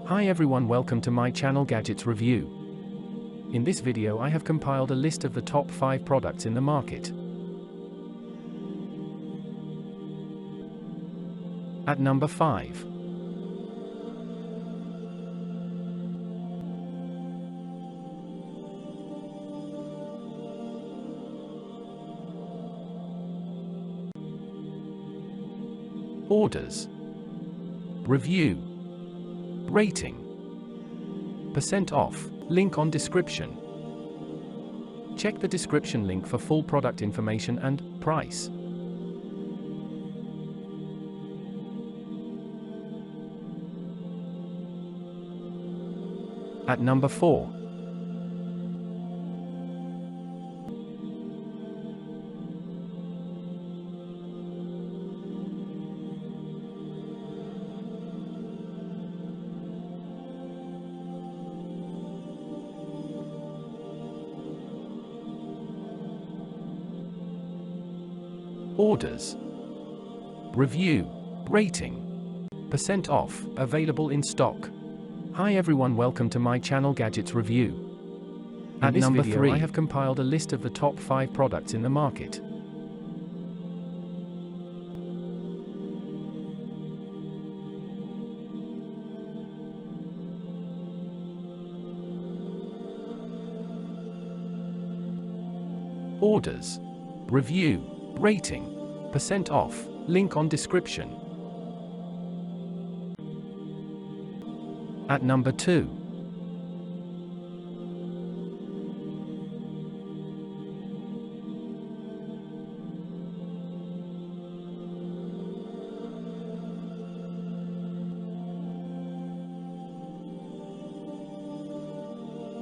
Hi everyone, welcome to my channel Gadgets Review. In this video I have compiled a list of the top 5 products in the market. At number 5. Orders. Review. Rating. % off. Link on description. Check the description link for full product information and price. At number 4. Orders. Review. Rating. % off. Available in stock. Hi everyone, welcome to my channel Gadgets Review. At number 3, I have compiled a list of the top 5 products in the market. Orders. Review. Rating. % off. Link on description. At number 2.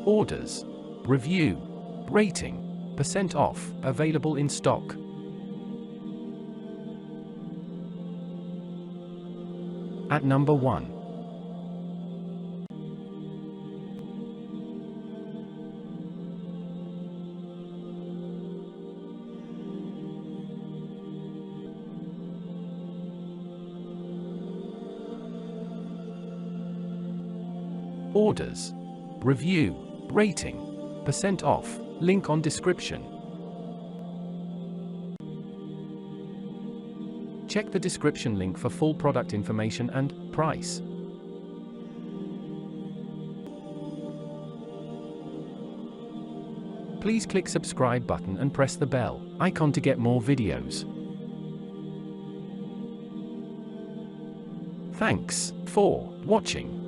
Orders. Review. Rating. % off. Available in stock. At number 1. Orders. Review. Rating. % off. Link on description. Check the description link for full product information and price. Please click subscribe button and press the bell icon to get more videos. Thanks for watching.